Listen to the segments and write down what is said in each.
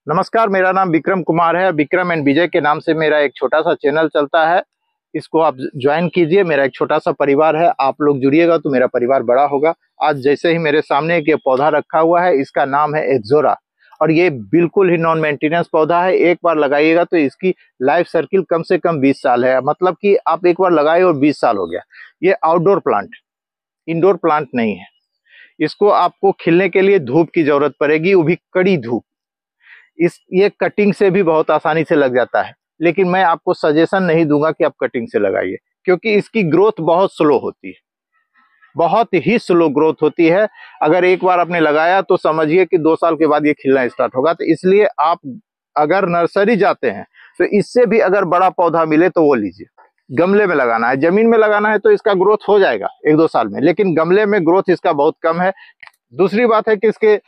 नमस्कार, मेरा नाम विक्रम कुमार है। विक्रम एंड विजय के नाम से मेरा एक छोटा सा चैनल चलता है। इसको आप ज्वाइन कीजिए। मेरा एक छोटा सा परिवार है, आप लोग जुड़िएगा तो मेरा परिवार बड़ा होगा। आज जैसे ही मेरे सामने एक पौधा रखा हुआ है, इसका नाम है एक्जोरा और ये बिल्कुल ही नॉन मेंटेनेंस पौधा है। एक बार लगाइएगा तो इसकी लाइफ सर्किल कम से कम 20 साल है। मतलब कि आप एक बार लगाए और 20 साल हो गया। ये आउटडोर प्लांट, इंडोर प्लांट नहीं है। इसको आपको खिलने के लिए धूप की जरूरत पड़ेगी, वो भी कड़ी धूप। ये कटिंग से भी बहुत आसानी से लग जाता है, लेकिन मैं आपको सजेशन नहीं दूंगा कि आप कटिंग से लगाइए, क्योंकि इसकी ग्रोथ बहुत स्लो होती है, बहुत ही स्लो ग्रोथ होती है। अगर एक बार आपने लगाया तो समझिए कि 2 साल के बाद ये खिलना स्टार्ट होगा। तो इसलिए आप अगर नर्सरी जाते हैं तो इससे भी अगर बड़ा पौधा मिले तो वो लीजिए। गमले में लगाना है, जमीन में लगाना है तो इसका ग्रोथ हो जाएगा 1-2 साल में, लेकिन गमले में ग्रोथ इसका बहुत कम है। दूसरी बात है कि इसके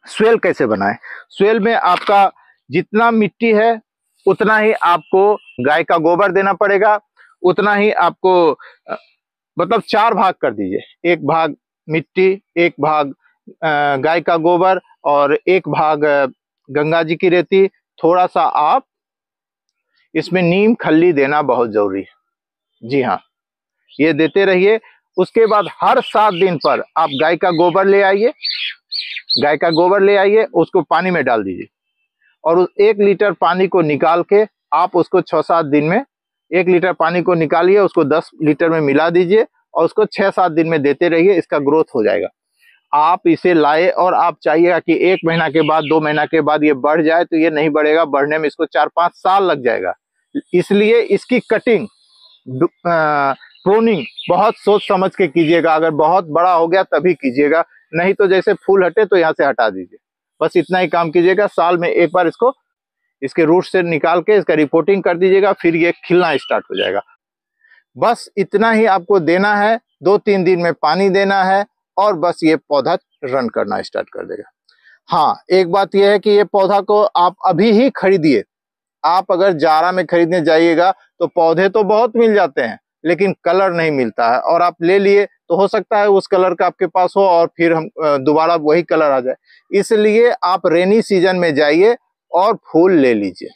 स्वेल कैसे बनाएं। स्वेल में आपका जितना मिट्टी है उतना ही आपको गाय का गोबर देना पड़ेगा, उतना ही आपको मतलब 4 भाग कर दीजिए। 1 भाग मिट्टी, 1 भाग गाय का गोबर और 1 भाग गंगा जी की रेती। थोड़ा सा आप इसमें नीम खल्ली देना बहुत जरूरी है। जी हाँ, ये देते रहिए। उसके बाद हर 7 दिन पर आप गाय का गोबर ले आइए, गाय का गोबर ले आइए, उसको पानी में डाल दीजिए और उस 1 लीटर पानी को निकाल के आप उसको 6-7 दिन में 1 लीटर पानी को निकालिए, उसको 10 लीटर में मिला दीजिए और उसको 6-7 दिन में देते रहिए। इसका ग्रोथ हो जाएगा। आप इसे लाए और आप चाहिएगा कि 1 महीना के बाद 2 महीना के बाद ये बढ़ जाए, तो ये नहीं बढ़ेगा। बढ़ने में इसको 4-5 साल लग जाएगा। इसलिए इसकी कटिंग प्रूनिंग बहुत सोच समझ के कीजिएगा। अगर बहुत बड़ा हो गया तभी कीजिएगा, नहीं तो जैसे फूल हटे तो यहाँ से हटा दीजिए। बस इतना ही काम कीजिएगा। साल में एक बार इसको इसके रूट से निकाल के इसका रिपोर्टिंग कर दीजिएगा, फिर ये खिलना स्टार्ट हो जाएगा। बस इतना ही आपको देना है। 2-3 दिन में पानी देना है और बस ये पौधा रन करना स्टार्ट कर देगा। हाँ, एक बात यह है कि ये पौधा को आप अभी ही खरीदिए। आप अगर जारा में खरीदने जाइएगा तो पौधे तो बहुत मिल जाते हैं, लेकिन कलर नहीं मिलता है। और आप ले लिए तो हो सकता है उस कलर का आपके पास हो और फिर हम दोबारा वही कलर आ जाए। इसलिए आप रेनी सीजन में जाइए और फूल ले लीजिए।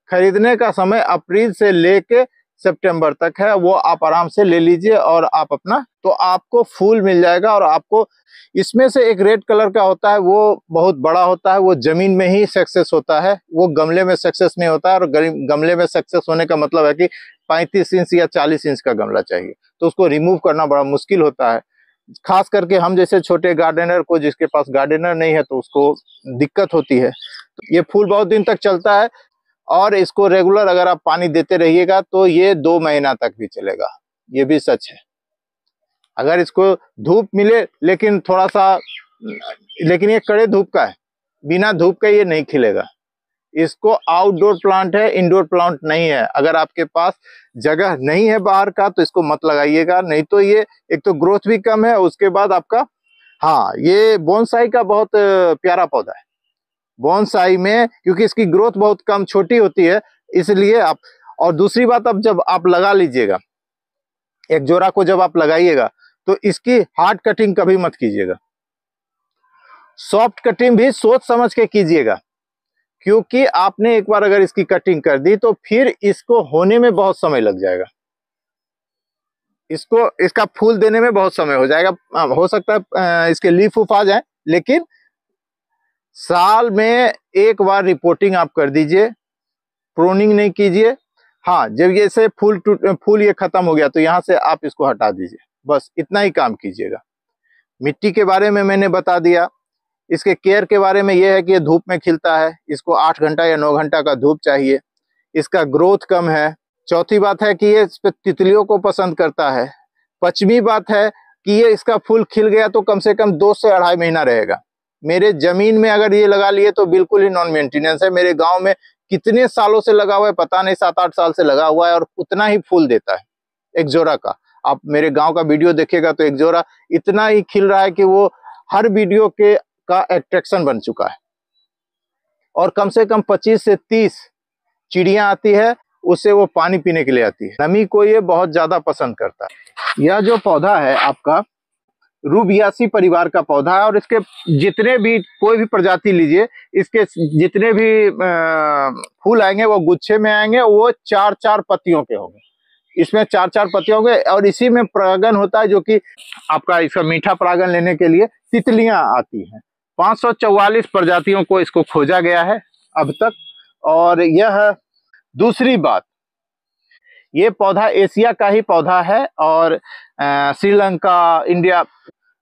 खरीदने का समय अप्रैल से लेके सितंबर तक है, वो आप आराम से ले लीजिए और आप अपना तो आपको फूल मिल जाएगा। और आपको इसमें से एक रेड कलर का होता है, वो बहुत बड़ा होता है, वो जमीन में ही सक्सेस होता है, वो गमले में सक्सेस नहीं होता है। और गमले में सक्सेस होने का मतलब है कि 35 इंच या 40 इंच का गमला चाहिए, तो उसको रिमूव करना बड़ा मुश्किल होता है। खास करके हम जैसे छोटे गार्डनर को, जिसके पास गार्डनर नहीं है, तो उसको दिक्कत होती है। तो ये फूल बहुत दिन तक चलता है और इसको रेगुलर अगर आप पानी देते रहिएगा तो ये 2 महीना तक भी चलेगा। ये भी सच है। अगर इसको धूप मिले, लेकिन थोड़ा सा, लेकिन ये कड़े धूप का है, बिना धूप के ये नहीं खिलेगा। इसको आउटडोर प्लांट है, इंडोर प्लांट नहीं है। अगर आपके पास जगह नहीं है बाहर का तो इसको मत लगाइएगा, नहीं तो ये एक तो ग्रोथ भी कम है, उसके बाद आपका, हाँ, ये बोनसाई का बहुत प्यारा पौधा है। बोनसाई में क्योंकि इसकी ग्रोथ बहुत कम, छोटी होती है, इसलिए आप। और दूसरी बात, अब जब आप लगा लीजिएगा एक्जोरा को, जब आप लगाइएगा तो इसकी हार्ड कटिंग कभी मत कीजिएगा। सॉफ्ट कटिंग भी सोच समझ के कीजिएगा, क्योंकि आपने एक बार अगर इसकी कटिंग कर दी तो फिर इसको होने में बहुत समय लग जाएगा। इसका फूल देने में बहुत समय हो जाएगा। हो सकता है इसके लीफ उफ आ जाए, लेकिन साल में एक बार रिपोर्टिंग आप कर दीजिए, प्रूनिंग नहीं कीजिए। हाँ, जब ये से फूल ये खत्म हो गया तो यहाँ से आप इसको हटा दीजिए। बस इतना ही काम कीजिएगा। मिट्टी के बारे में मैंने बता दिया। इसके केयर के बारे में यह है कि ये धूप में खिलता है, इसको 8 घंटा या 9 घंटा का धूप चाहिए। इसका ग्रोथ कम है। चौथी बात है कि ये तितलियों को पसंद करता है। 5वीं बात है कि ये इसका फूल खिल गया तो कम से कम 2 से 2.5 महीना रहेगा। मेरे जमीन में अगर ये लगा लिए तो बिल्कुल ही नॉन मेंटेनेंस है। मेरे गांव में कितने सालों से लगा हुआ है पता नहीं, 7-8 साल से लगा हुआ है और उतना ही फूल देता है एक्जोरा का। आप मेरे गांव का वीडियो देखिएगा तो एक्जोरा इतना ही खिल रहा है कि वो हर वीडियो के का अट्रैक्शन बन चुका है। और कम से कम 25 से 30 चिड़ियां आती है, उससे वो पानी पीने के लिए आती है। नमी को ये बहुत ज्यादा पसंद करता है। यह जो पौधा है आपका, रूबियासी परिवार का पौधा है और इसके जितने भी कोई भी प्रजाति लीजिए, इसके जितने भी फूल आएंगे वो गुच्छे में आएंगे, वो 4-4 पत्तियों के होंगे। इसमें 4-4 पत्तियों के, और इसी में परागन होता है, जो कि आपका इसका मीठा परागन लेने के लिए तितलियां आती हैं। 544 प्रजातियों को इसको खोजा गया है अब तक। और यह दूसरी बात, ये पौधा एशिया का ही पौधा है और श्रीलंका, इंडिया,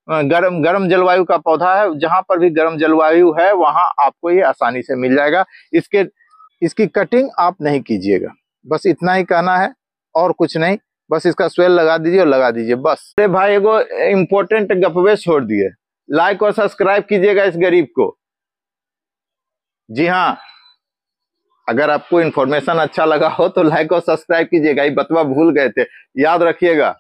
गर्म जलवायु का पौधा है। जहां पर भी गर्म जलवायु है वहां आपको ये आसानी से मिल जाएगा। इसकी कटिंग आप नहीं कीजिएगा, बस इतना ही कहना है और कुछ नहीं। बस इसका स्वेल लगा दीजिए और लगा दीजिए बस। अरे भाई एगो इम्पोर्टेंट गपवे छोड़ दिए, लाइक और सब्सक्राइब कीजिएगा इस गरीब को। जी हाँ, अगर आपको इन्फॉर्मेशन अच्छा लगा हो तो लाइक और सब्सक्राइब कीजिएगा। ये बतवा भूल गए थे, याद रखिएगा।